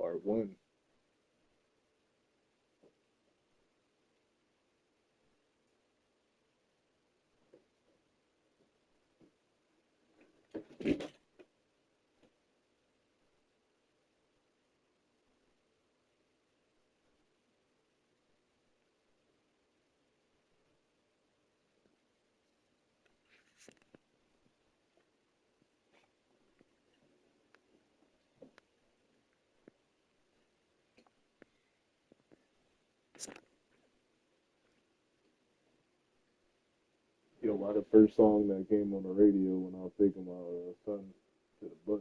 Part one. Yo, why the first song that came on the radio when I was taking my son to the bus?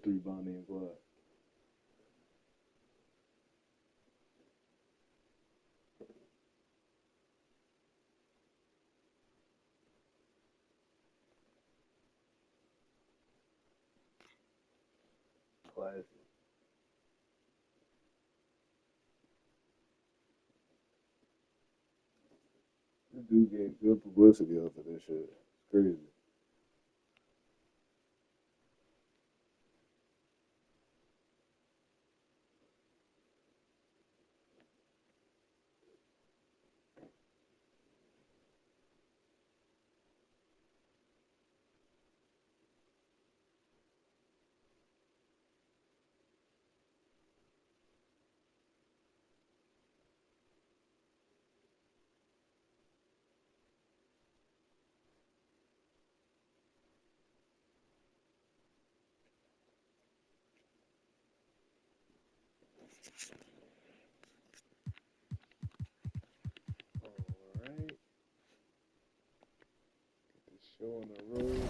'03 Bonnie and Clyde. Classic. This dude getting good publicity off of this shit. It's crazy. Alright. Get this show on the road.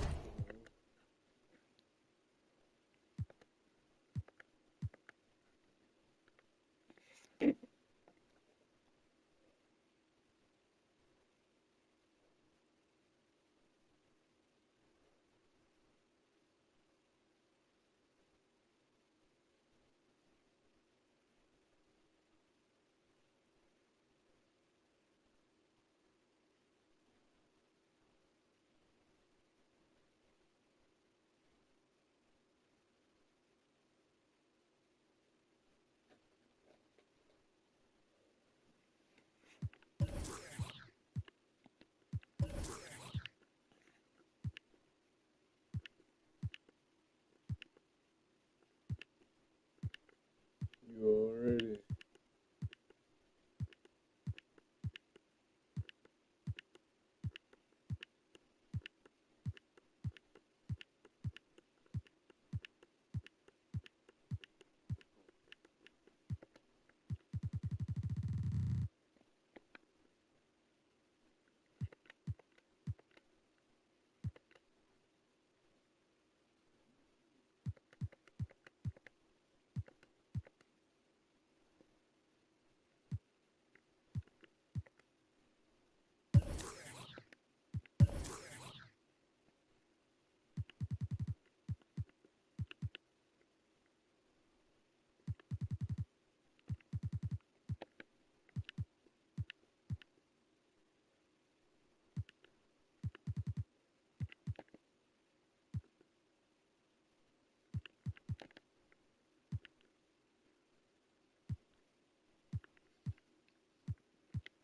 You already.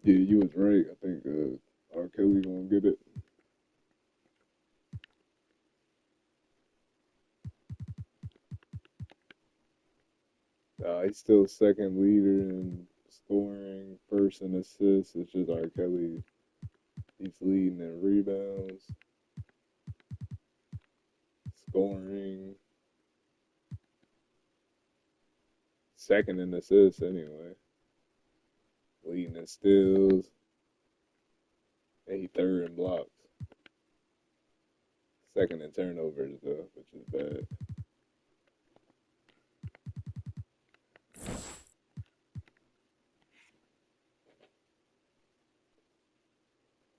Yeah, you was right. I think R. Kelly gonna get it. He's still second leader in scoring, first in assists. It's just R. Kelly. He's leading in rebounds, scoring, second in assists anyway. Leading in steals, and he third in blocks. Second in turnovers though, which is bad.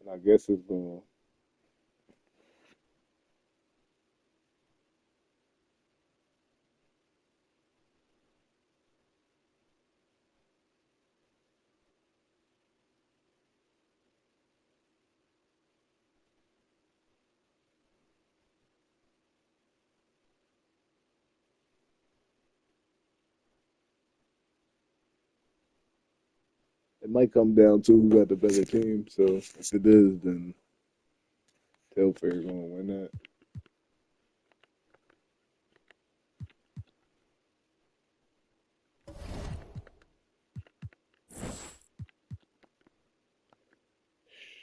And I guess it's going. It might come down to who got the better team. So if it is, then Telfair gonna win that.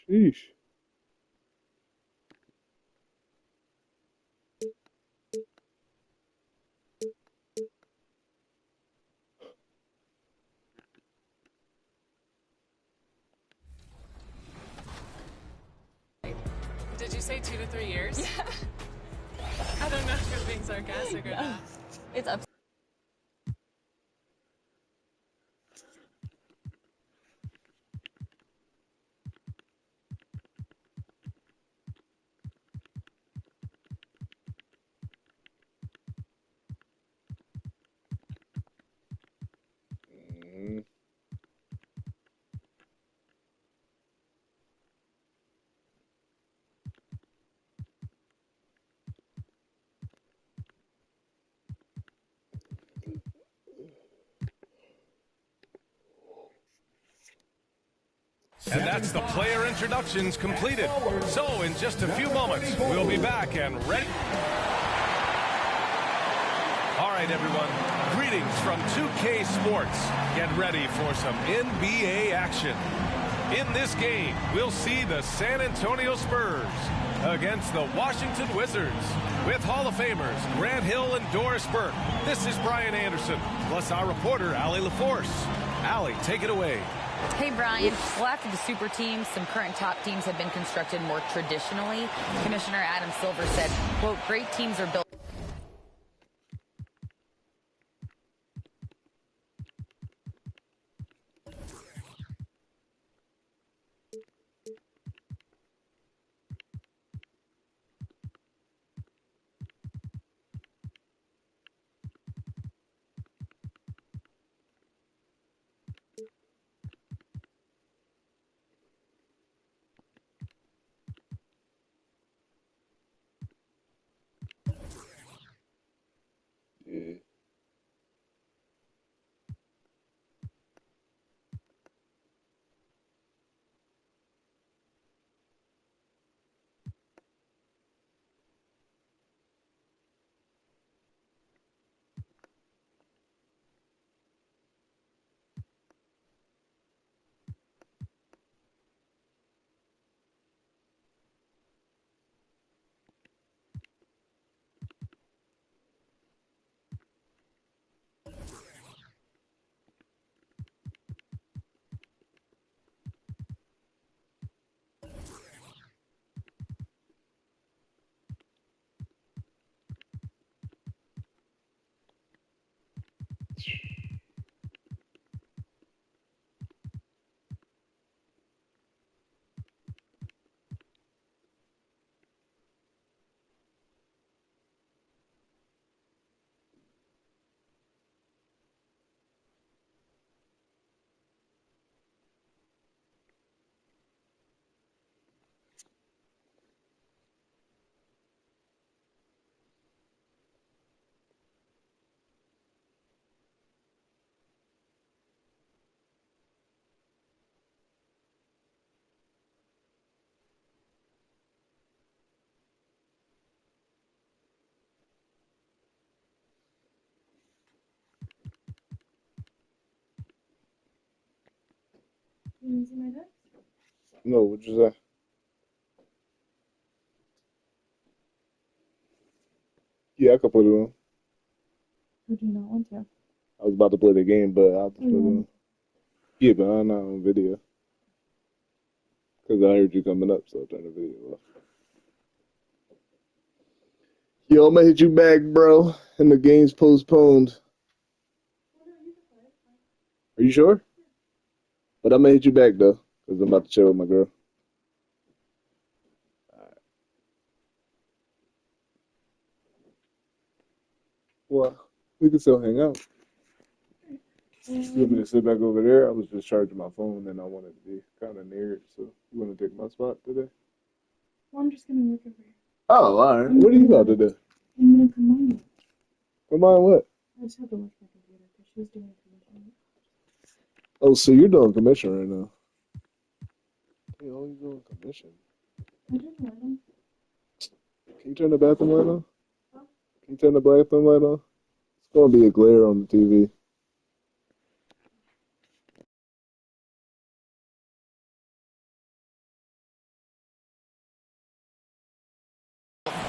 Sheesh. Did you say 2 to 3 years? Yeah. I don't know if you're being sarcastic or not. It's up. And that's the player introductions completed. So in just a few moments, we'll be back and ready. All right, everyone. Greetings from 2K Sports. Get ready for some NBA action. In this game, we'll see the San Antonio Spurs against the Washington Wizards with Hall of Famers Grant Hill and Doris Burke. This is Brian Anderson, plus our reporter, Allie LaForce. Allie, take it away. Hey, Brian. Well, after the super teams, some current top teams have been constructed more traditionally. Commissioner Adam Silver said, quote, great teams are built. Yeah. You see my text? No, what you say? Yeah, I could put it on. Or do you not want to? I was about to play the game, but I'll just put it on. Mm. Yeah, but I'm not on video. Because I heard you coming up, so I'll turn the video off. Yo, I'm going to hit you back, bro. And the game's postponed. Are you sure? But I'm going to hit you back, though. Because I'm about to chill with my girl. Well, we can still hang out. You want me to sit back over there? I was just charging my phone and I wanted to be kind of near it. So you want to take my spot today? Well, I'm just going to work over here. Oh, all right. What are you about to do? I'm going to combine it. Combine what? I just have to watch my computer because she's doing commission. Oh, so you're doing commission right now? Hey, oh, you doing commission? I didn't let him. Can you turn the bathroom light on? Can you turn the bathroom light on? It's gonna be a glare on the TV.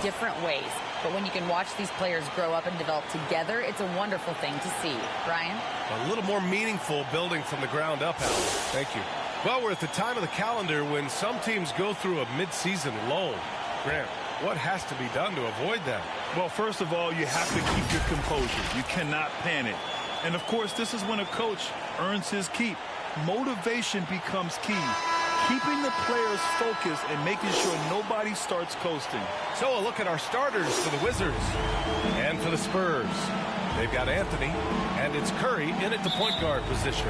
Different ways. But when you can watch these players grow up and develop together, it's a wonderful thing to see. Ryan? A little more meaningful building from the ground up, Alan. Thank you. Well, we're at the time of the calendar when some teams go through a mid-season lull. Grant, what has to be done to avoid that? Well, first of all, you have to keep your composure. You cannot panic. And, of course, this is when a coach earns his keep. Motivation becomes key. Keeping the players focused and making sure nobody starts coasting. So a look at our starters for the Wizards and for the Spurs. They've got Anthony, and it's Curry in at the point guard position.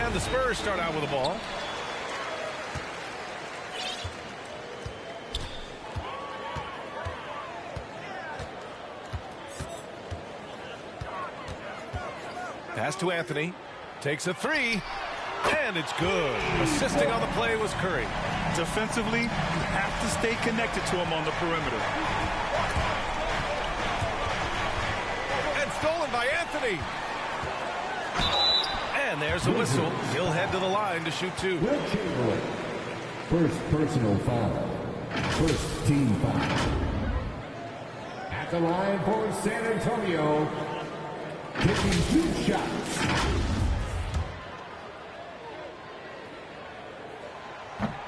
And the Spurs start out with the ball. Pass to Anthony. Takes a three. And it's good. Assisting on the play was Curry. Defensively, you have to stay connected to him on the perimeter. And stolen by Anthony. And there's a whistle. He'll head to the line to shoot two. Wilt KG. First personal foul. First team foul. At the line for San Antonio. Taking 2 shots.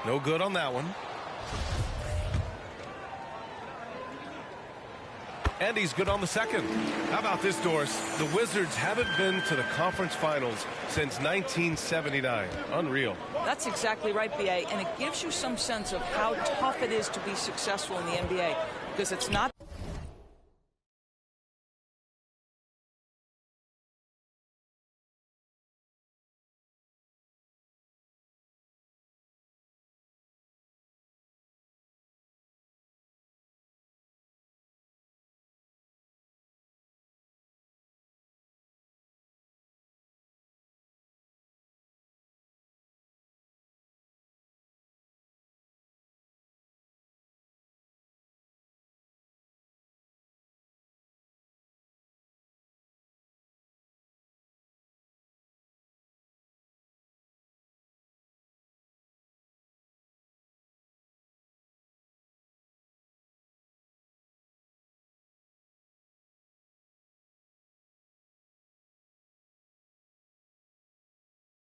No good on that one. And he's good on the second. How about this, Doris? The Wizards haven't been to the conference finals since 1979. Unreal. That's exactly right, B.A., and it gives you some sense of how tough it is to be successful in the NBA, because it's not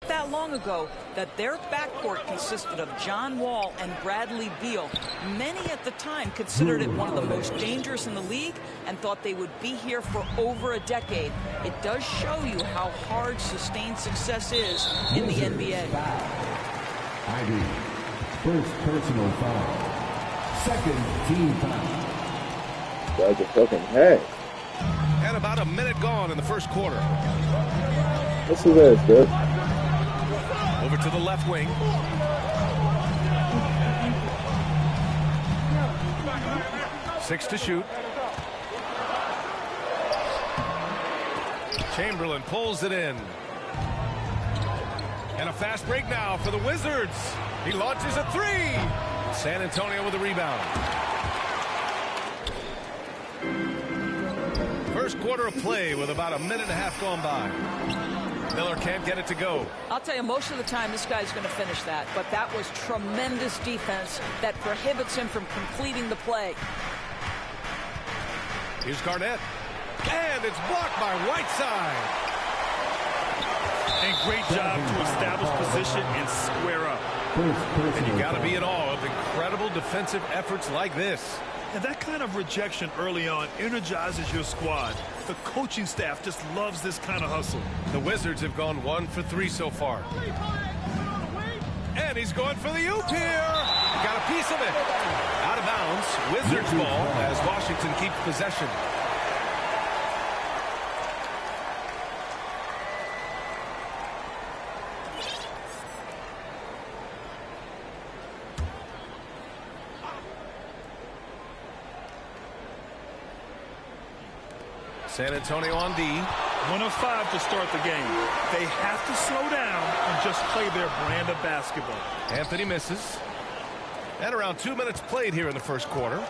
that long ago that their backcourt consisted of John Wall and Bradley Beal. Many at the time considered it one of the most dangerous in the league and thought they would be here for over a decade. It does show you how hard sustained success is in the NBA. ID. First personal foul. Second team foul. Guys are fucking hack. And about a minute gone in the first quarter. What's his ass, Steph? Over to the left wing. Six to shoot. Chamberlain pulls it in. And a fast break now for the Wizards. He launches a three. San Antonio with a rebound. First quarter of play with about a minute and a half gone by. Miller can't get it to go. I'll tell you, most of the time this guy's going to finish that, but that was tremendous defense that prohibits him from completing the play. Here's Garnett. And it's blocked by Whiteside. And great job to establish position and square up. And you got to be in awe of incredible defensive efforts like this. And that kind of rejection early on energizes your squad. The coaching staff just loves this kind of hustle. The Wizards have gone 1 for 3 so far. And he's going for the oop here. Got a piece of it. Out of bounds. Wizards ball as Washington keeps possession. San Antonio on D. 1 of 5 to start the game. They have to slow down and just play their brand of basketball. Anthony misses. And around 2 minutes played here in the first quarter.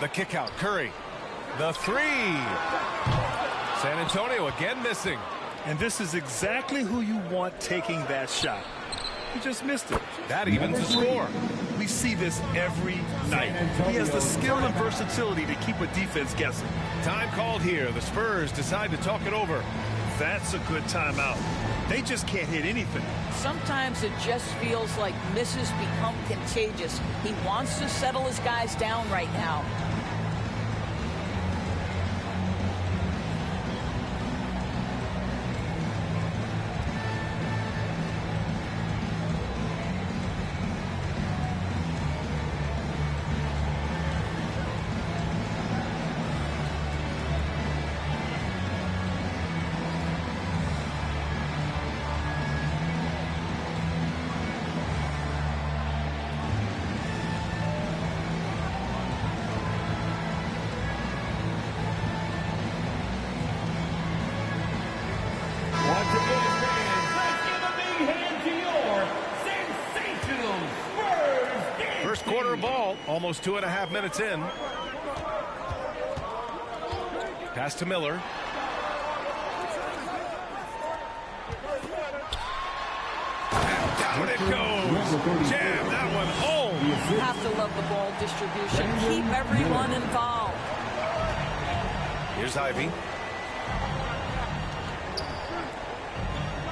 The kick out, Curry. The three. San Antonio again missing. And this is exactly who you want taking that shot. He just missed it. That evens the score. We see this every night. He has the skill and versatility to keep a defense guessing. Time called here. The Spurs decide to talk it over. That's a good timeout. They just can't hit anything. Sometimes it just feels like misses become contagious. He wants to settle his guys down right now. First quarter ball, almost 2.5 minutes in. Pass to Miller. And down it goes. Jam that one home. You have to love the ball distribution. Keep everyone involved. Here's Ivy.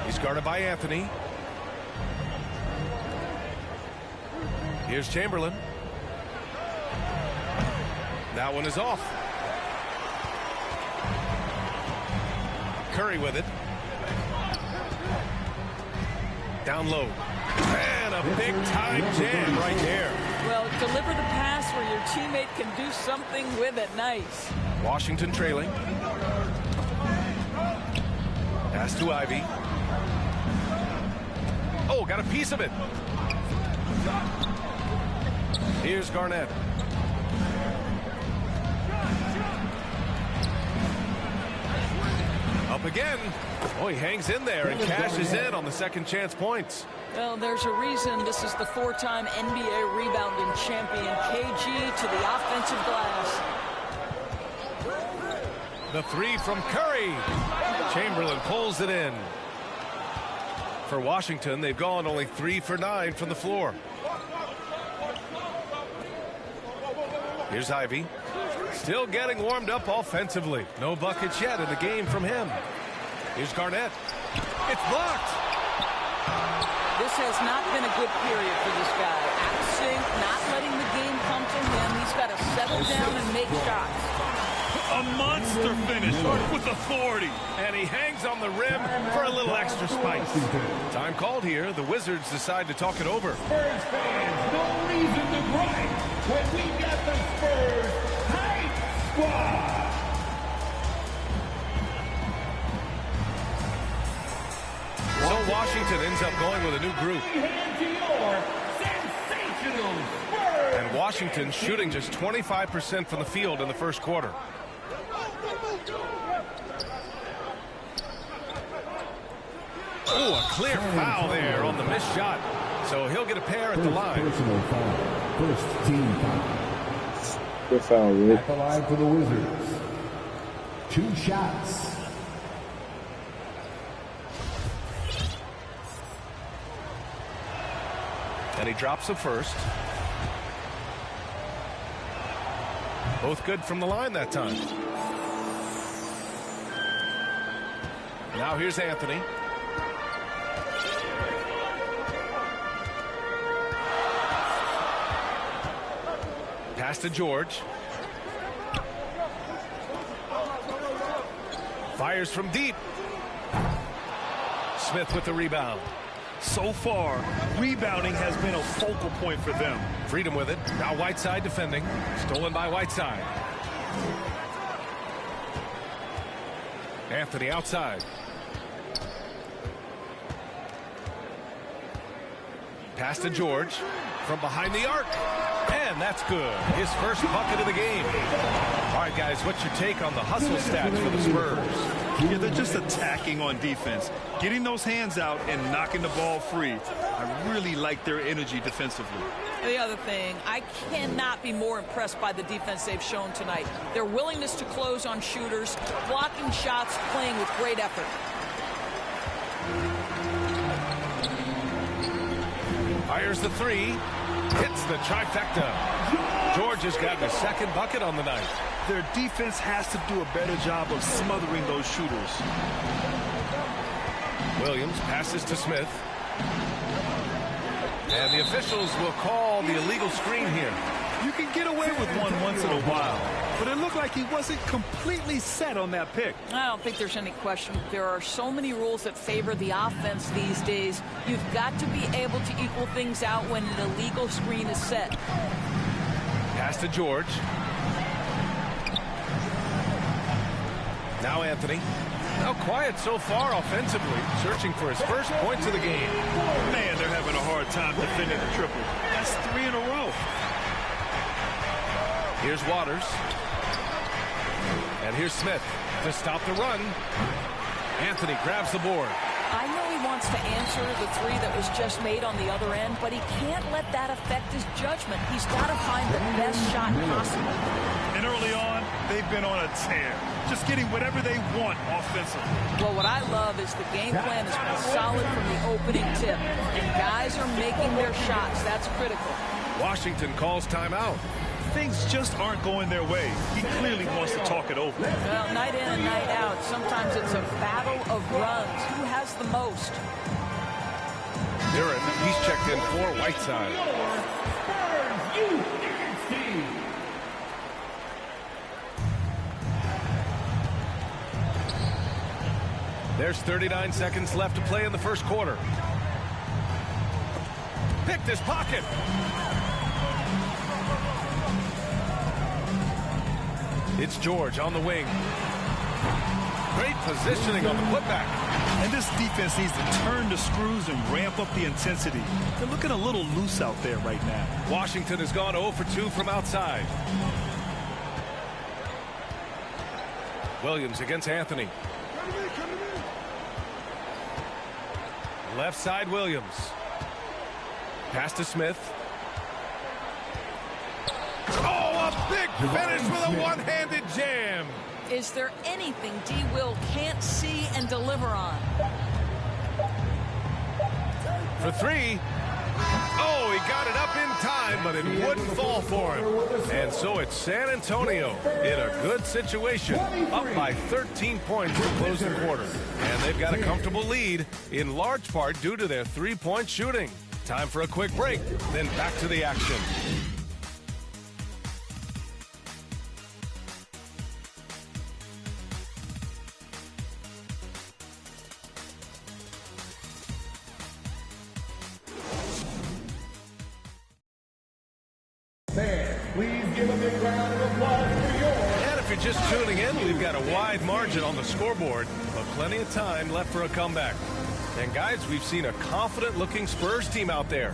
He's guarded by Anthony. Here's Chamberlain. That one is off. Curry with it. Down low. And a big time jam right there. Well, deliver the pass where your teammate can do something with it. Nice. Washington trailing. Pass to Ivy. Oh, got a piece of it. Here's Garnett. Up again. Oh, he hangs in there and cashes in on the second chance points. Well, there's a reason this is the 4-time NBA rebounding champion, KG, to the offensive glass. The three from Curry. Chamberlain pulls it in. For Washington, they've gone only 3 for 9 from the floor. Here's Ivy. Still getting warmed up offensively. No buckets yet in the game from him. Here's Garnett. It's blocked. This has not been a good period for this guy. Out of sync, not letting the game come to him. He's got to settle down and make shots. A monster finish with authority. And he hangs on the rim for a little extra spice. Time called here. The Wizards decide to talk it over. Spurs fans, no reason to gripe when we got the Spurs Hype Squad. So Washington ends up going with a new group. And Washington shooting just 25% from the field in the first quarter. Oh, a clear foul there on the missed shot. So he'll get a pair at the line. Personal foul. First team foul. Good foul, Rick. At the line for the Wizards. 2 shots. And he drops the first. Both good from the line that time. Now here's Anthony. Pass to George. Fires from deep. Smith with the rebound. So far, rebounding has been a focal point for them. Freedom with it. Now Whiteside defending. Stolen by Whiteside. Anthony outside. Pass to George. from behind the arc. And that's good. His first bucket of the game. All right, guys, what's your take on the hustle stats for the Spurs? Yeah, they're just attacking on defense, getting those hands out and knocking the ball free. I really like their energy defensively. The other thing, I cannot be more impressed by the defense they've shown tonight. Their willingness to close on shooters, blocking shots, playing with great effort. Fires the three. Hits the trifecta. George has gotten his second bucket on the night. Their defense has to do a better job of smothering those shooters. Williams passes to Smith. And the officials will call the illegal screen here. You can get away with one once in a while, but it looked like he wasn't completely set on that pick. I don't think there's any question. There are so many rules that favor the offense these days. You've got to be able to equal things out when an illegal screen is set. Pass to George. Now Anthony. Now quiet so far offensively, searching for his first points of the game. Man, they're having a hard time defending the triple. That's 3 in a row. Here's Waters. And here's Smith to stop the run. Anthony grabs the board. I know he wants to answer the three that was just made on the other end, but he can't let that affect his judgment. He's got to find the best shot possible. And early on, they've been on a tear, just getting whatever they want offensively. Well, what I love is the game plan has been solid from the opening tip, and guys are making their shots. That's critical. Washington calls timeout. Things just aren't going their way. He clearly wants to talk it over. Well, night in and night out, sometimes it's a battle of runs. Who has the most? Duren, he's checked in for Whiteside. There's 39 seconds left to play in the first quarter. Picked his pocket. It's George on the wing. Great positioning on the putback. And this defense needs to turn the screws and ramp up the intensity. They're looking a little loose out there right now. Washington has gone 0 for 2 from outside. Williams against Anthony. Left side Williams. Pass to Smith. Oh, a big finish with a one-handed jam. Is there anything D. Will can't see and deliver on? For three. Oh, he got it up in time, but it wouldn't fall for him. And so it's San Antonio in a good situation, up by 13 points to close the quarter. And they've got a comfortable lead, in large part due to their three-point shooting. Time for a quick break, then back to the action. Please give a big round of applause for yours. And if you're just tuning in, we've got a wide margin on the scoreboard, but plenty of time left for a comeback. And guys, we've seen a confident-looking Spurs team out there.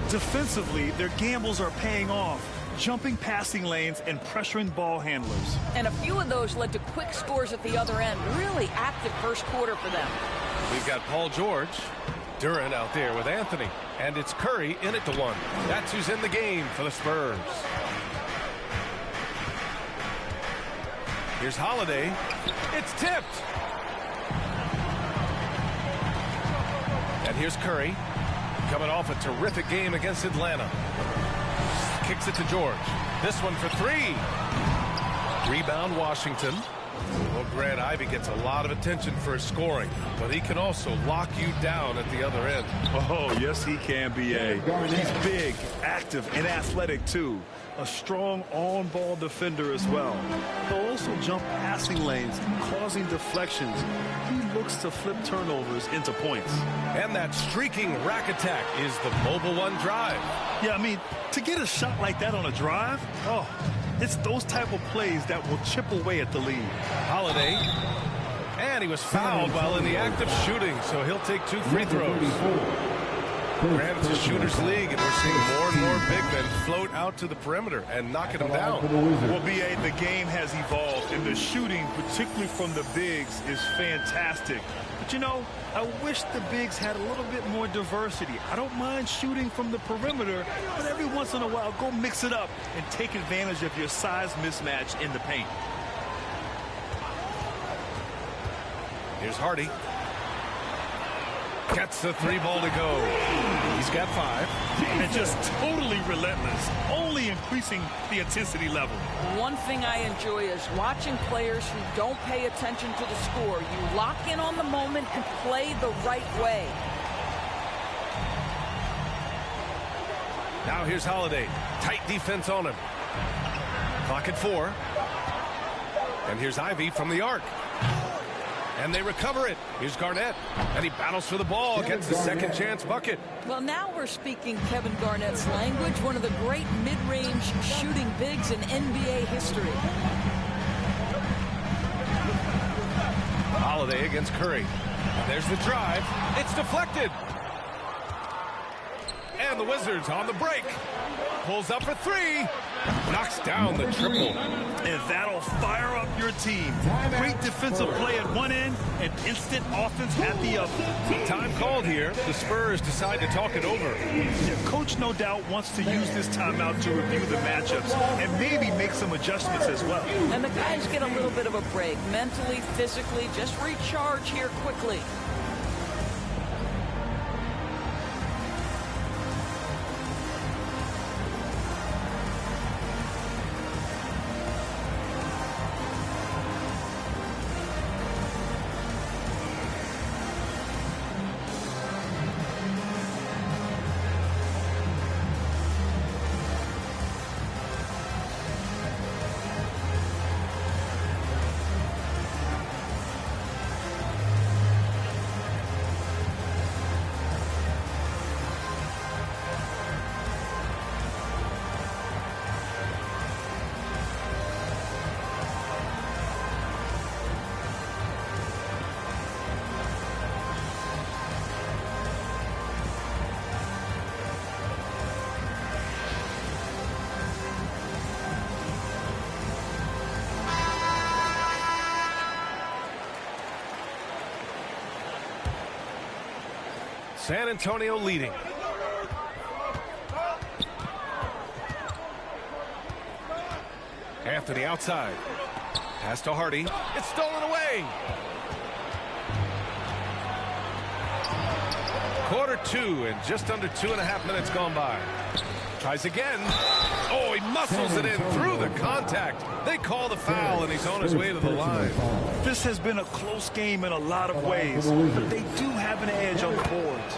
Defensively, their gambles are paying off, jumping passing lanes and pressuring ball handlers. And a few of those led to quick scores at the other end. Really active first quarter for them. We've got Paul George. Duren out there with Anthony. And it's Curry in it to one. That's who's in the game for the Spurs. Here's Holiday. It's tipped. And here's Curry. Coming off a terrific game against Atlanta. Kicks it to George. This one for three. Rebound Washington. Well, Grant, Ivy gets a lot of attention for his scoring, but he can also lock you down at the other end. Oh, yes, he can, B.A. He's big, active, and athletic, too. A strong on-ball defender as well. He'll also jump passing lanes, causing deflections. He looks to flip turnovers into points. And that streaking rack attack is the mobile one drive. Yeah, I mean, to get a shot like that on a drive, oh, it's those type of plays that will chip away at the lead. Holiday. And he was fouled while in the act of shooting, so he'll take 2 free throws. Granted, it's a shooter's league, and we're seeing more and more big men float out to the perimeter and knocking them down. Well, B.A., the game has evolved, and the shooting, particularly from the bigs, is fantastic. But, you know, I wish the bigs had a little bit more diversity. I don't mind shooting from the perimeter, but every once in a while, go mix it up and take advantage of your size mismatch in the paint. Here's Hardy. Gets the 3 ball to go. He's got 5. And just totally relentless, only increasing the intensity level. One thing I enjoy is watching players who don't pay attention to the score. You lock in on the moment and play the right way. Now here's Holiday. Tight defense on him. Clock at 4. And here's Ivy from the arc. And they recover it. Here's Garnett. And he battles for the ball. Gets the second chance bucket. Well, now we're speaking Kevin Garnett's language, one of the great mid-range shooting bigs in NBA history. Holiday against Curry. And there's the drive. It's deflected. And the Wizards on the break. Pulls up for 3. Knocks down the triple. And that'll fire up your team. Great defensive play at one end and instant offense at the other. Time called here. The Spurs decide to talk it over. Their coach, no doubt, wants to use this timeout to review the matchups and maybe make some adjustments as well. And the guys get a little bit of a break. Mentally, physically, just recharge here quickly. San Antonio leading. Anthony outside. Pass to Hardy. It's stolen away. Quarter 2 and just under 2.5 minutes gone by. Tries again. Oh, he muscles it in through the contact. They call the foul, and he's on his way to the line. This has been a close game in a lot of ways, but they do have an edge on the boards.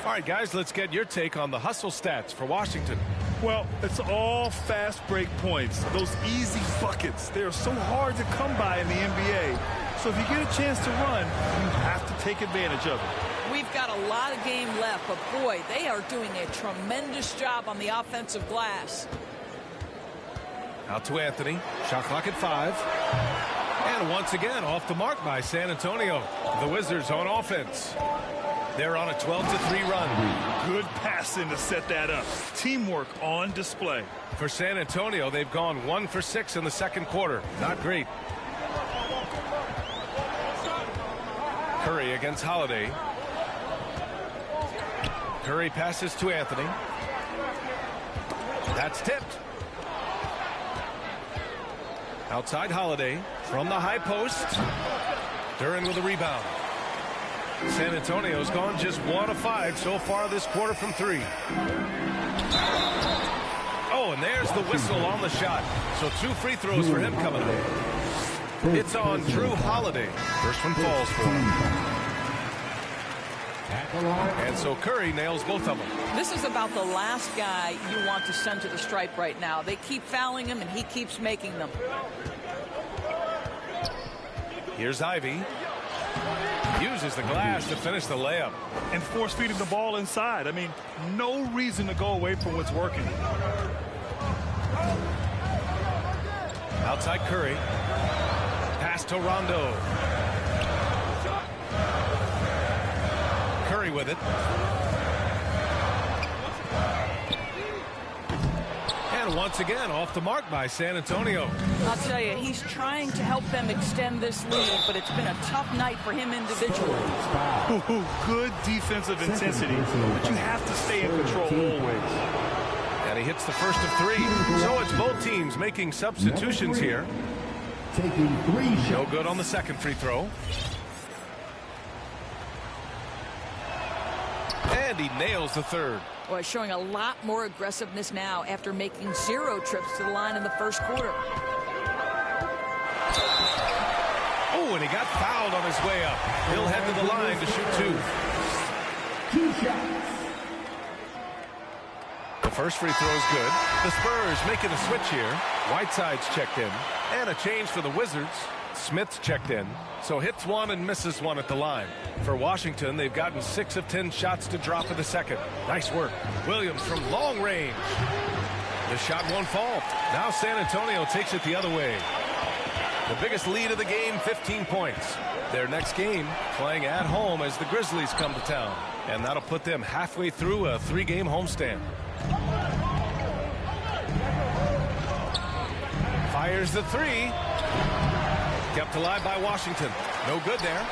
All right, guys, let's get your take on the hustle stats for Washington. Well, it's all fast break points. Those easy buckets, they're so hard to come by in the NBA. So if you get a chance to run, you have to take advantage of it. We've got a lot of game left, but boy, they are doing a tremendous job on the offensive glass. Out to Anthony. Shot clock at 5. And once again, off the mark by San Antonio. The Wizards on offense. They're on a 12-3 run. Good passing to set that up. Teamwork on display. For San Antonio, they've gone 1 for 6 in the second quarter. Not great. Curry against Holiday. Curry passes to Anthony. That's tipped. Outside Holiday from the high post. Duran with a rebound. San Antonio's gone just 1 of 5 so far this quarter from 3. Oh, and there's the whistle on the shot. So 2 free throws for him coming up. It's on Drew Holiday. First one falls for him. And so Curry nails both of them. This is about the last guy you want to send to the stripe right now. They keep fouling him, and he keeps making them. Here's Ivy. Uses the glass to finish the layup. And force-feeding the ball inside. I mean, no reason to go away from what's working. Outside Curry. Pass to Rondo. Curry with it. once again off the mark by San Antonio. I'll tell you, he's trying to help them extend this lead, but it's been a tough night for him individually. Good defensive intensity, but you have to stay in control always. And he hits the first of 3. So it's both teams making substitutions here. Taking 3 shots. No good on the second free throw. And he nails the third. Boy, showing a lot more aggressiveness now after making 0 trips to the line in the first quarter. Oh, and he got fouled on his way up. He'll head to the line to shoot 2. 2 shots. The first free throw is good. The Spurs making a switch here. Whiteside's checked in. And a change for the Wizards. Smith's checked in. So hits 1 and misses 1 at the line. For Washington, they've gotten 6 of 10 shots to drop in the second. Nice work. Williams from long range. The shot won't fall. Now San Antonio takes it the other way. The biggest lead of the game, 15 points. Their next game, playing at home as the Grizzlies come to town. And that'll put them halfway through a 3-game homestand. Fires the 3. Kept alive by Washington. No good there.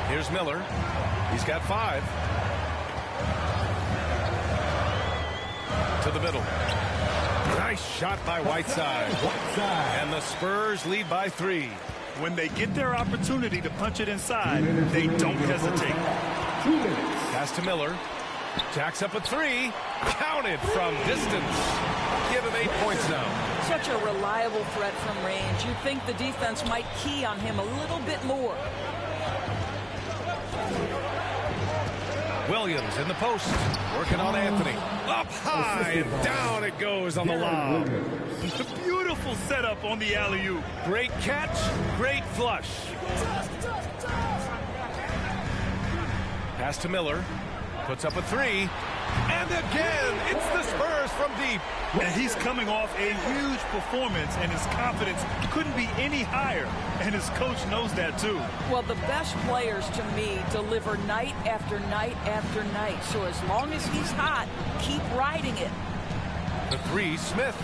Here's Miller. He's got 5. To the middle. Nice shot by Whiteside. And the Spurs lead by 3. When they get their opportunity to punch it inside, they don't hesitate. Pass to Miller. Jacks up a 3. Counted from distance. Give him 8 points now. Such a reliable threat from range. You'd think the defense might key on him a little bit more. Williams in the post. Working on Anthony. Up high and down it goes on the lob. Beautiful setup on the alley-oop. Great catch. Great flush. Pass to Miller. Puts up a 3. And again, it's the Spurs from deep. And he's coming off a huge performance, and his confidence couldn't be any higher. And his coach knows that, too. Well, the best players, to me, deliver night after night after night. So as long as he's hot, keep riding it. The 3, Smith.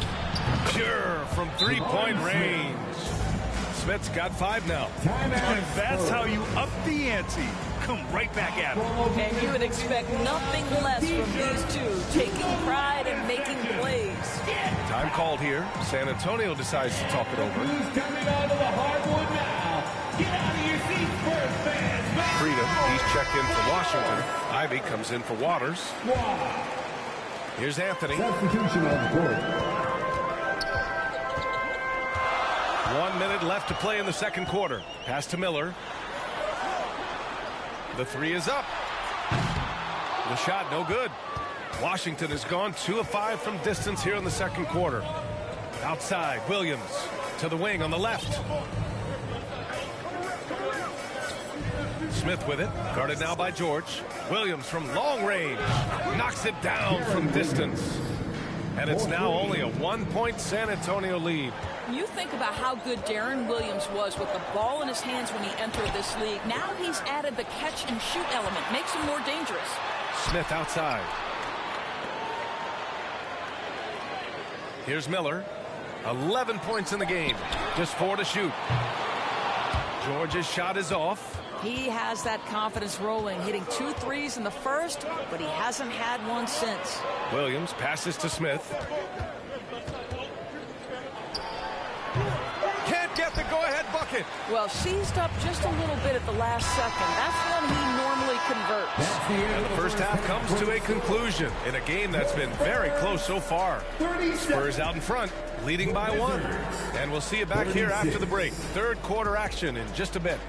Pure from 3-point range. Smith's got 5 now. And that's how you up the ante. Come right back at him. And you would expect nothing less from these two, taking pride and making plays. Time called here. San Antonio decides to talk it over. Who's coming onto the hardwood now? Get out of your seats, Spurs fans. Freedom, he's checked in for Washington. Ivy comes in for Waters. Here's Anthony. Substitution on the court. 1 minute left to play in the second quarter. Pass to Miller. The 3 is up. The shot no good. Washington has gone 2 of 5 from distance here in the second quarter. Outside, Williams to the wing on the left. Smith with it, guarded now by George. Williams from long range, knocks it down from distance. And it's now only a 1-point San Antonio lead. You think about how good Darren Williams was with the ball in his hands when he entered this league. Now he's added the catch and shoot element. Makes him more dangerous. Smith outside. Here's Miller. 11 points in the game. Just 4 to shoot. George's shot is off. He has that confidence rolling, hitting 2 threes in the first, but he hasn't had one since. Williams passes to Smith. Can't get the go-ahead bucket. Well, seized up just a little bit at the last second. That's when he normally converts. And the first half comes to a conclusion in a game that's been very close so far. Spurs out in front, leading by 1. And we'll see you back here after the break. Third quarter action in just a bit.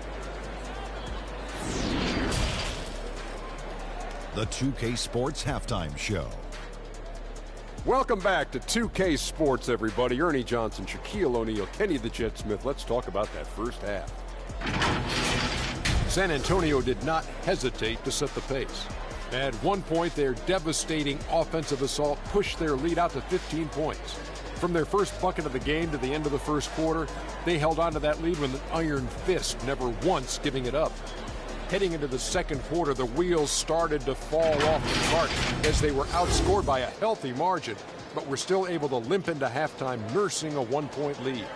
The 2K Sports Halftime Show. Welcome back to 2K Sports, everybody. Ernie Johnson, Shaquille O'Neal, Kenny the Jet Smith. Let's talk about that first half. San Antonio did not hesitate to set the pace. At one point, their devastating offensive assault pushed their lead out to 15 points. From their first bucket of the game to the end of the first quarter, they held on to that lead with an iron fist, never once giving it up. Heading into the second quarter, the wheels started to fall off the cart as they were outscored by a healthy margin, but were still able to limp into halftime, nursing a 1-point lead.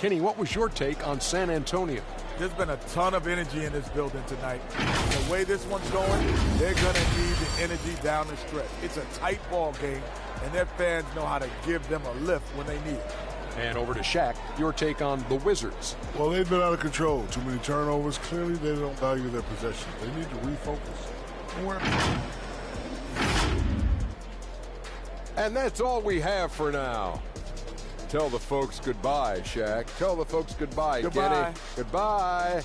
Kenny, what was your take on San Antonio? There's been a ton of energy in this building tonight. The way this one's going, they're going to need the energy down the stretch. It's a tight ball game, and their fans know how to give them a lift when they need it. And over to Shaq, your take on the Wizards. Well, they've been out of control. Too many turnovers. Clearly, they don't value their possessions. They need to refocus. And that's all we have for now. Tell the folks goodbye, Shaq. Tell the folks goodbye, Goodbye. Kenny. Goodbye.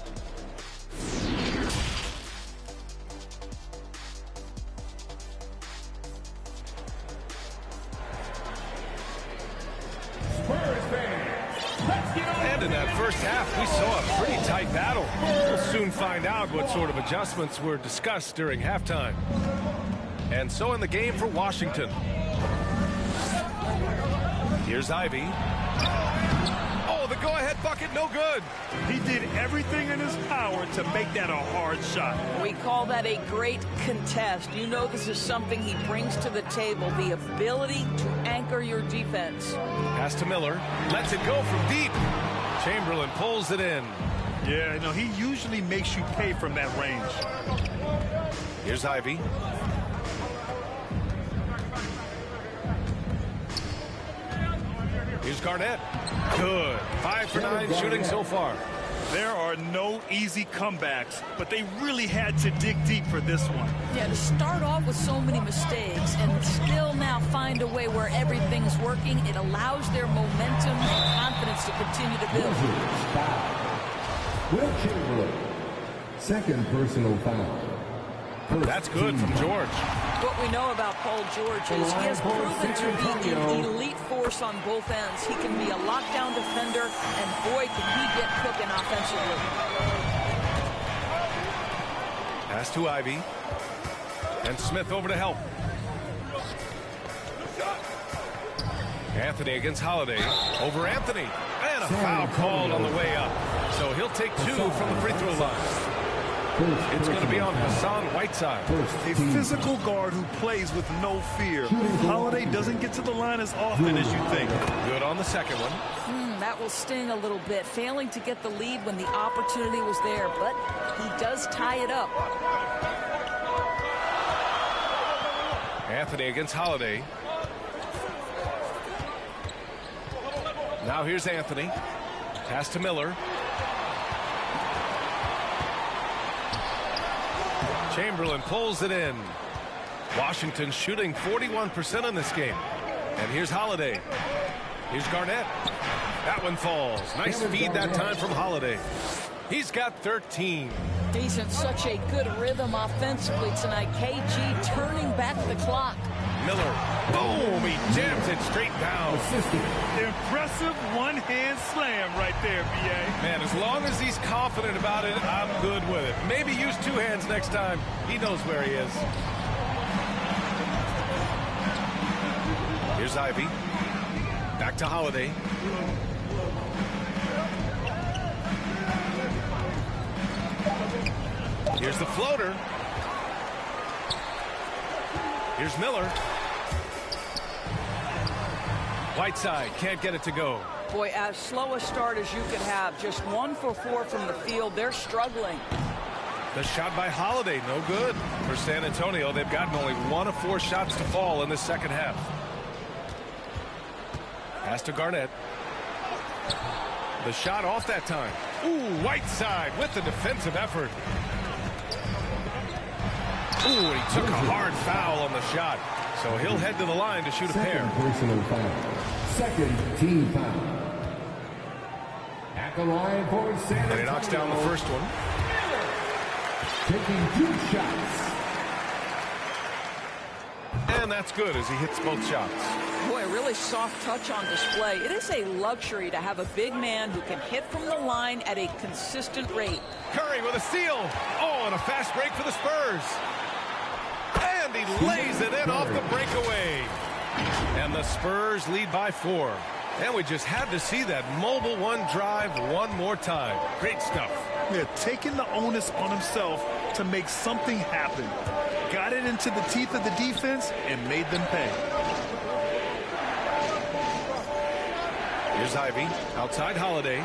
And in that first half, we saw a pretty tight battle. We'll soon find out what sort of adjustments were discussed during halftime. And so in the game for Washington. Here's Ivy. Oh, the go-ahead bucket, no good. He did everything in his power to make that a hard shot. We call that a great contest. You know this is something he brings to the table, the ability to anchor your defense. Pass to Miller. Lets it go from deep. Chamberlain pulls it in. Yeah, you know, he usually makes you pay from that range. Here's Ivy. Here's Garnett. Good. 5 for 9 shooting so far. There are no easy comebacks, but they really had to dig deep for this one. Yeah, to start off with so many mistakes and still now find a way where everything's working, it allows their momentum and confidence to continue to build. Wilt Chamberlain, second personal foul. That's good from George. What we know about Paul George is he has proven to be an elite force on both ends. He can be a lockdown defender, and boy, can he get cooking offensively. Pass to Ivy. And Smith over to help. Anthony against Holiday. Over Anthony. And a foul called on the way up. So he'll take 2 from the free throw line. It's going to be on Hassan Whiteside. A physical guard who plays with no fear. Holiday doesn't get to the line as often as you think. Good on the second one. That will sting a little bit, failing to get the lead when the opportunity was there, but he does tie it up. Anthony against Holiday. Now here's Anthony. Pass to Miller. Chamberlain pulls it in. Washington shooting 41% in this game. And here's Holiday. Here's Garnett. That one falls. Nice feed that time from Holiday. He's got 13. He's in such a good rhythm offensively tonight. KG turning back the clock. Miller. Boom. He jams it straight down. Impressive one-hand slam right there, B.A. Man, as long as he's confident about it, I'm good with it. Maybe use 2 hands next time. He knows where he is. Here's Ivy. Back to Holiday. Here's the floater. Here's Miller. Whiteside can't get it to go. Boy, as slow a start as you could have. Just 1 for 4 from the field. They're struggling. The shot by Holiday, no good. For San Antonio, they've gotten only 1 of 4 shots to fall in the second half. Pass to Garnett. The shot off that time. Ooh, Whiteside with the defensive effort. Ooh, and he took a hard foul on the shot. So he'll head to the line to shoot a pair. Personal foul. Second team foul. At the line for San Antonio. And he knocks down the first one. Taking 2 shots. And that's good as he hits both shots. Boy, really soft touch on display. It is a luxury to have a big man who can hit from the line at a consistent rate. Curry with a steal. Oh, and a fast break for the Spurs. And he lays it in off the breakaway. And the Spurs lead by 4. And we just had to see that mobile one drive one more time. Great stuff. Yeah, taking the onus on himself to make something happen. Got it into the teeth of the defense and made them pay. Here's Ivy. Outside Holiday.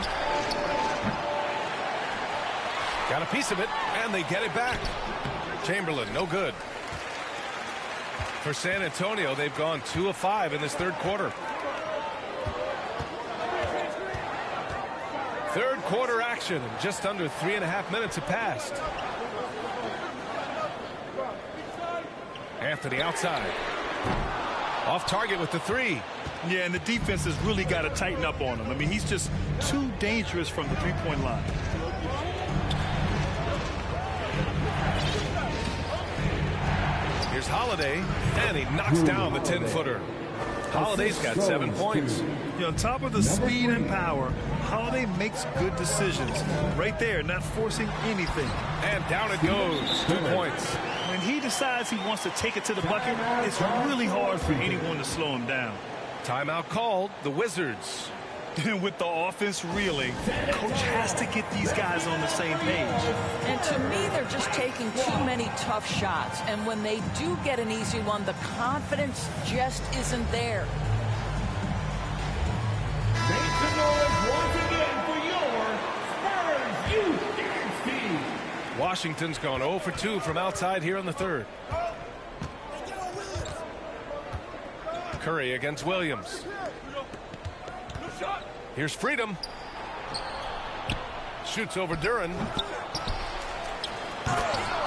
Got a piece of it, and they get it back. Chamberlain, no good. For San Antonio, they've gone 2 of 5 in this third quarter. Third quarter action, and just under 3.5 minutes have passed. Anthony outside. Off target with the 3. Yeah, and the defense has really got to tighten up on him. I mean, he's just too dangerous from the three-point line. Here's Holiday, and he knocks down the 10-footer. Holiday's got 7 points. On top of the speed and power, Holiday makes good decisions. Right there, not forcing anything. And down it goes. 2 points. When he decides he wants to take it to the bucket, it's really hard for anyone to slow him down. Timeout called, the Wizards. And with the offense reeling, coach has to get these guys on the same page. And to me, they're just taking too many tough shots. And when they do get an easy one, the confidence just isn't there. Make some noise once again for your Spurs youth dance team. Washington's gone 0 for 2 from outside here in the third. Curry against Williams. Here's Freedom. Shoots over Duran.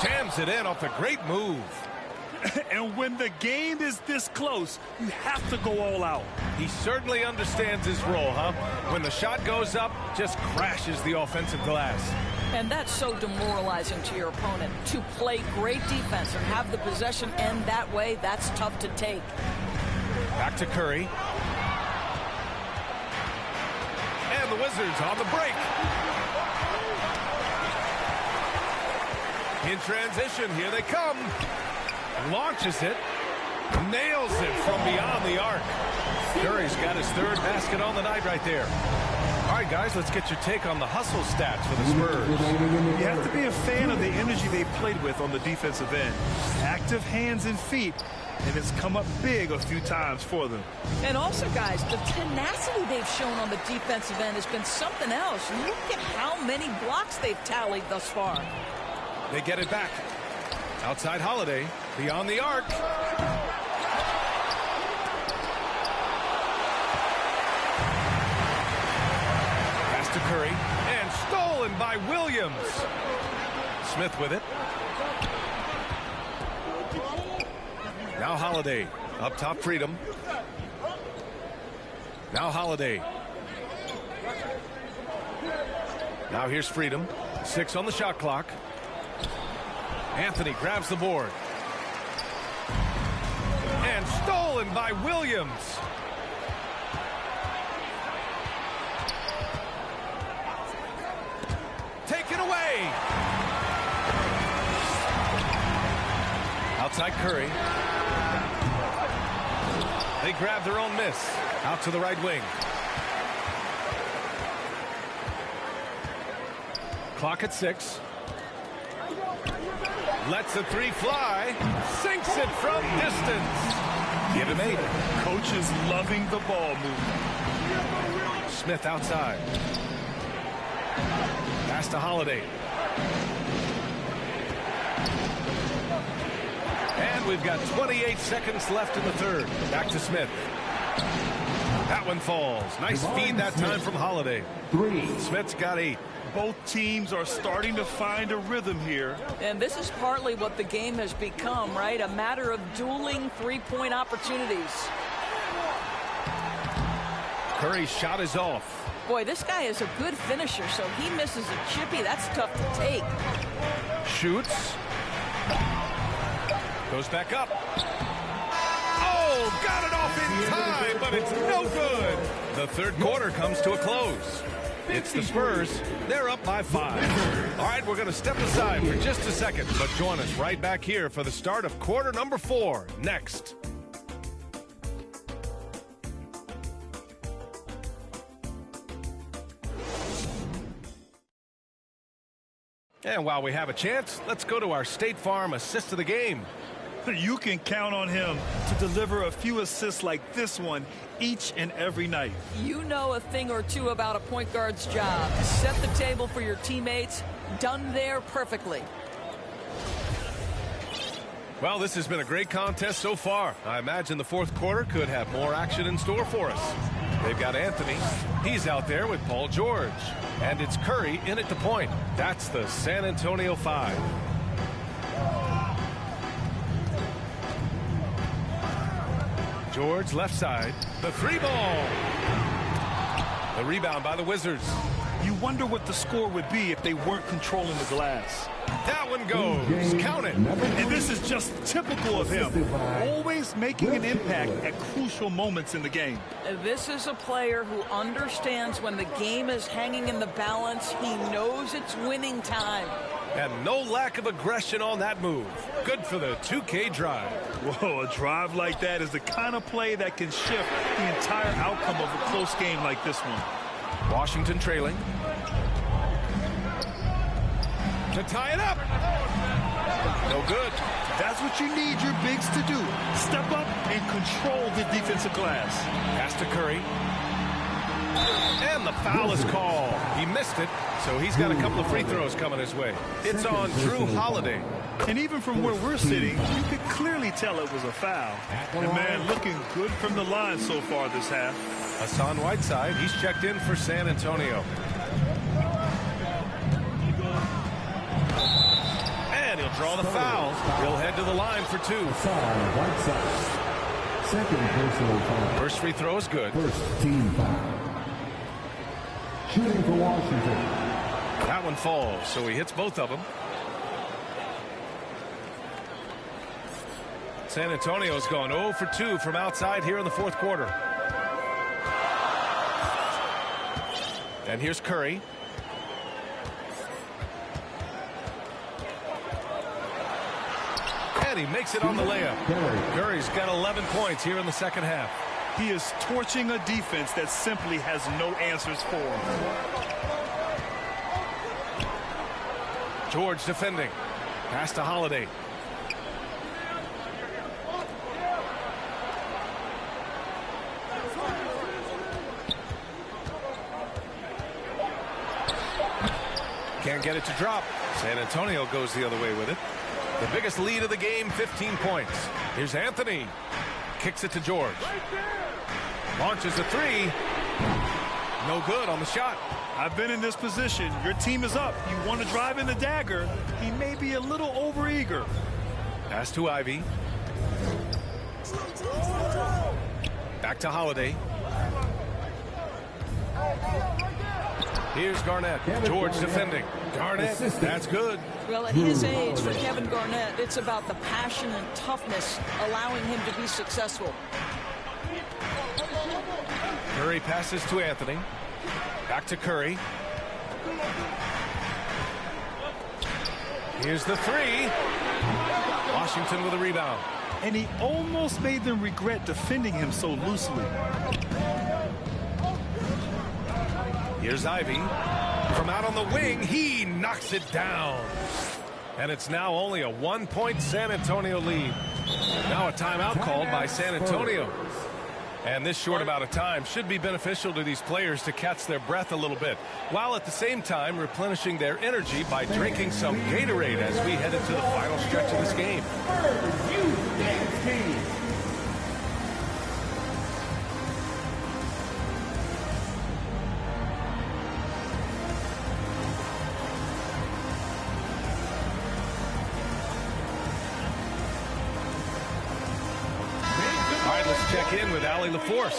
Jams it in off a great move. And when the game is this close, you have to go all out. He certainly understands his role, huh? When the shot goes up, just crashes the offensive glass. And that's so demoralizing to your opponent. To play great defense and have the possession end that way, that's tough to take. Back to Curry. And the Wizards on the break. In transition, here they come. Launches it. Nails it from beyond the arc. Curry's got his third basket on the night right there. All right, guys, let's get your take on the hustle stats for the Spurs. You have to be a fan of the energy they played with on the defensive end. Active hands and feet, and it's come up big a few times for them. And also, guys, the tenacity they've shown on the defensive end has been something else. Look at how many blocks they've tallied thus far. They get it back. Outside Holiday, beyond the arc. Pass to Curry, and stolen by Williams. Smith with it. Now Holiday, up top Freedom. Now Holiday. Now here's Freedom. 6 on the shot clock. Anthony grabs the board. And stolen by Williams. Taken away. Outside Curry. They grab their own miss. Out to the right wing. Clock at 6. Lets the 3 fly. Sinks it from distance. Give him 8. Coach is loving the ball movement. Smith outside. Pass to Holiday. And we've got 28 seconds left in the third. Back to Smith. That one falls. Nice feed that time from Holiday. 3. Smith's got 8. Both teams are starting to find a rhythm here. And this is partly what the game has become, right? A matter of dueling three-point opportunities. Curry's shot is off. Boy, this guy is a good finisher, so he misses a chippy. That's tough to take. Shoots. Goes back up. Oh, got it off in time, but it's no good. The third quarter comes to a close. It's the Spurs. They're up by 5. All right, we're going to step aside for just a second, but join us right back here for the start of quarter number 4 next. And while we have a chance, let's go to our State Farm assist of the game. You can count on him to deliver a few assists like this one each and every night. You know a thing or two about a point guard's job. Set the table for your teammates. Done there perfectly. Well, this has been a great contest so far. I imagine the fourth quarter could have more action in store for us. They've got Anthony. He's out there with Paul George. And it's Curry in at the point. That's the San Antonio 5. George left side. The 3-ball. The rebound by the Wizards. You wonder what the score would be if they weren't controlling the glass. That one goes. Count it. And this is just typical of him. Always making an impact at crucial moments in the game. This is a player who understands when the game is hanging in the balance. He knows it's winning time. And no lack of aggression on that move. Good for the 2K drive. Whoa, a drive like that is the kind of play that can shift the entire outcome of a close game like this one. Washington trailing. To tie it up. No good. That's what you need your bigs to do. Step up and control the defensive glass. Pass to Curry. And the foul is called. He missed it, so he's got a couple of free throws coming his way. It's on Drew Holiday. And even from where we're sitting, you could clearly tell it was a foul. And man, looking good from the line so far this half. Hassan Whiteside, he's checked in for San Antonio. And he'll draw the foul. He'll head to the line for 2. Second personal foul. First free throw is good. First team foul. Shooting for Washington. That one falls, so he hits both of them. San Antonio's gone 0 for 2 from outside here in the fourth quarter. And here's Curry. And he makes it on the layup. Curry's got 11 points here in the second half. He is torching a defense that simply has no answers for him. George defending. Pass to Holiday. Can't get it to drop. San Antonio goes the other way with it. The biggest lead of the game, 15 points. Here's Anthony. Kicks it to George. Launches a 3. No good on the shot. I've been in this position. Your team is up. You want to drive in the dagger. He may be a little overeager. Pass to Ivy. Back to Holiday. Here's Garnett. George defending. Garnett, that's good. Well, at his age, for Kevin Garnett, it's about the passion and toughness allowing him to be successful. Curry passes to Anthony. Back to Curry. Here's the 3. Washington with a rebound. And he almost made them regret defending him so loosely. Here's Ivy. From out on the wing, he knocks it down. And it's now only a 1-point San Antonio lead. Now a timeout called by San Antonio. And this short amount of time should be beneficial to these players to catch their breath a little bit, while at the same time replenishing their energy by drinking some Gatorade as we head into the final stretch of this game. Check in with Allie LaForce.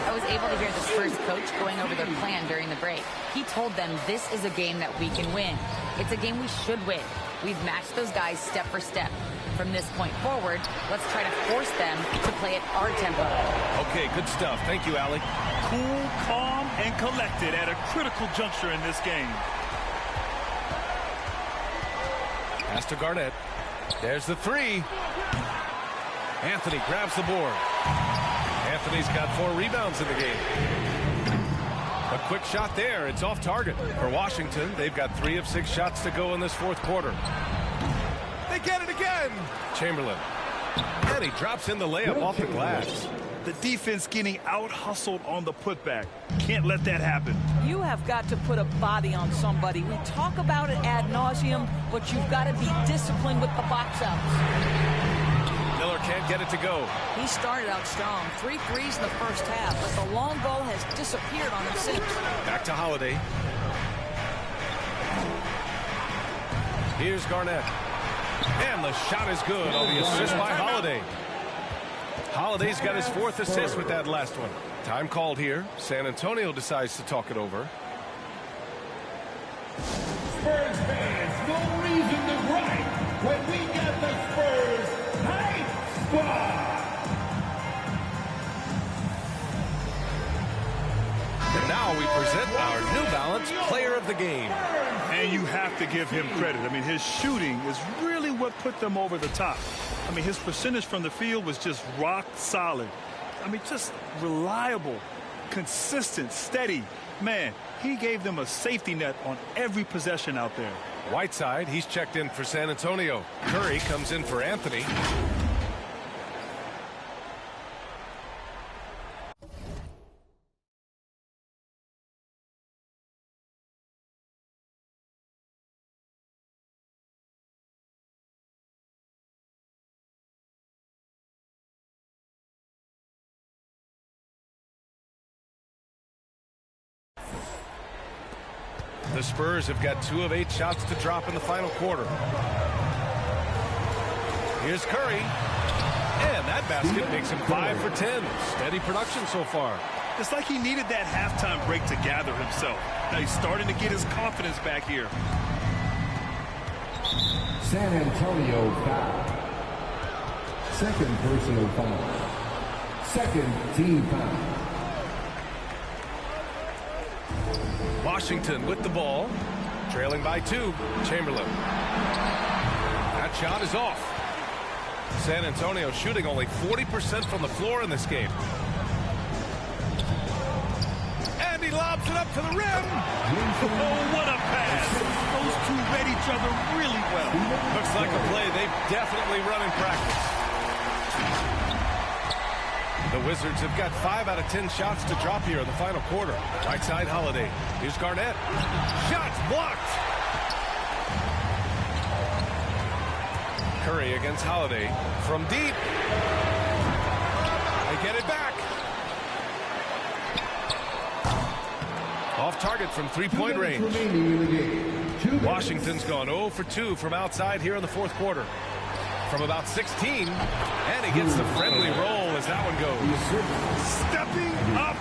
I was able to hear the Spurs coach going over their plan during the break. He told them this is a game that we can win. It's a game we should win. We've matched those guys step for step. From this point forward, let's try to force them to play at our tempo. Okay, good stuff. Thank you, Allie. Cool, calm, and collected at a critical juncture in this game. Pass to Garnett. There's the 3. Anthony grabs the board. Anthony's got 4 rebounds in the game. A quick shot there. It's off target. For Washington, they've got 3 of 6 shots to go in this fourth quarter. They get it again. Chamberlain. And he drops in the layup off the glass. The defense getting out-hustled on the putback. Can't let that happen. You have got to put a body on somebody. We talk about it ad nauseum, but you've got to be disciplined with the box outs. Miller can't get it to go. He started out strong. 3 threes in the first half, but the long ball has disappeared on him since. Back to Holiday. Here's Garnett. And the shot is good on the assist by Holiday. Holiday's got his 4th assist with that last one. Time called here. San Antonio decides to talk it over. Spurs fans, no reason to gripe when we got the Spurs Hype Squad. And now we present our New Balance Player of the Game. And you have to give him credit. I mean, his shooting is really what put them over the top. I mean, his percentage from the field was just rock solid. I mean, just reliable, consistent, steady. Man, he gave them a safety net on every possession out there. Whiteside, he's checked in for San Antonio. Curry comes in for Anthony. The Spurs have got 2 of 8 shots to drop in the final quarter. Here's Curry. And that basket makes him 5 for 10. Steady production so far. It's like he needed that halftime break to gather himself. Now he's starting to get his confidence back here. San Antonio foul. Second personal foul. Second team foul. Washington with the ball, trailing by 2. Chamberlain. That shot is off. San Antonio shooting only 40% from the floor in this game. And he lobs it up to the rim. Oh, what a pass. Those 2 read each other really well. Looks like a play they've definitely run in practice. The Wizards have got 5 out of 10 shots to drop here in the final quarter. Right side, Holiday. Here's Garnett. Shots blocked. Curry against Holiday. From deep. They get it back. Off target from 3-point range. Washington's gone 0 for 2 from outside here in the fourth quarter. From about 16, and he gets the friendly roll as that one goes. Stepping up,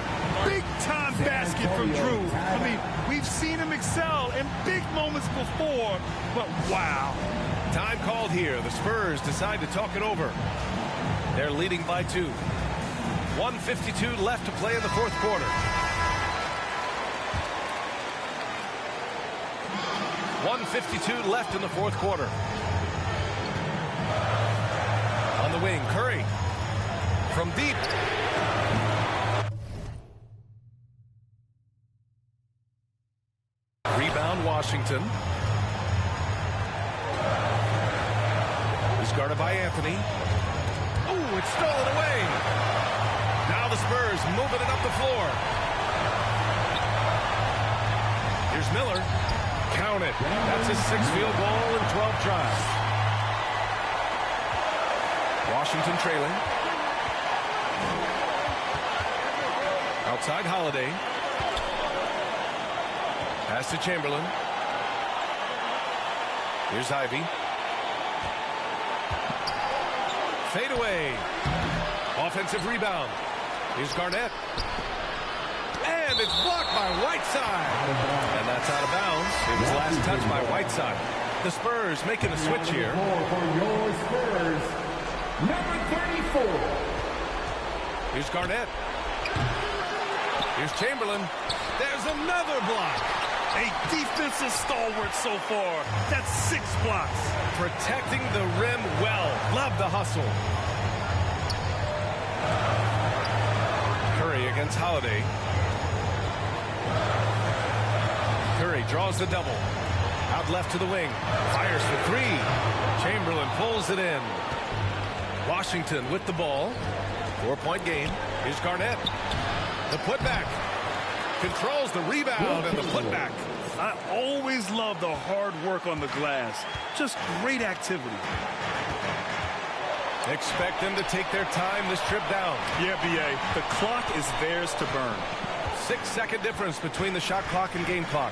big-time basket from Drew. I mean, we've seen him excel in big moments before, but wow. Time called here. The Spurs decide to talk it over. They're leading by 2. 1:52 left to play in the fourth quarter. 1:52 left in the fourth quarter. On the wing, Curry. From deep. Rebound, Washington. He's guarded by Anthony. Oh, it's stolen away. Now the Spurs moving it up the floor. Here's Miller. Count it. That's his 6th field goal in 12 tries. Washington trailing. Outside Holiday. Pass to Chamberlain. Here's Ivy. Fade away. Offensive rebound. Here's Garnett. And it's blocked by Whiteside. And that's out of bounds. It was last touched by Whiteside. The Spurs making a switch here. For your Spurs, number 34. Here's Garnett. Here's Chamberlain. There's another block. A defensive stalwart so far. That's 6 blocks. Protecting the rim well. Love the hustle. Curry against Holiday. Curry draws the double. Out left to the wing. Fires for three. Chamberlain pulls it in. Washington with the ball. 4-point game. Here's Garnett. The putback. Controls the rebound and the putback. I always love the hard work on the glass. Just great activity. Expect them to take their time this trip down. Yeah, B.A. The clock is theirs to burn. 6-second difference between the shot clock and game clock.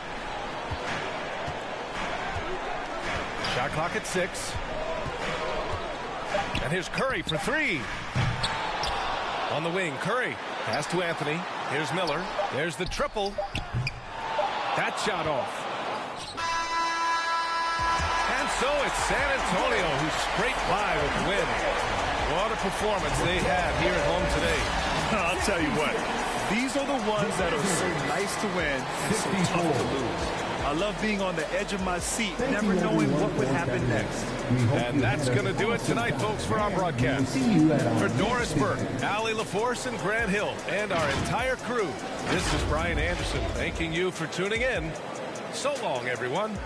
Shot clock at 6. And here's Curry for three. On the wing, Curry pass to Anthony. Here's Miller. There's the triple. That shot off. And so it's San Antonio who scraped by with the win. What a performance they had here at home today. I'll tell you what. These are the ones that are so nice to win and so tough to lose. I love being on the edge of my seat, never knowing what would happen next. And that's going to do it tonight, folks, for our broadcast. For Doris Burke, Allie LaForce, and Grant Hill, and our entire crew, this is Brian Anderson thanking you for tuning in. So long, everyone.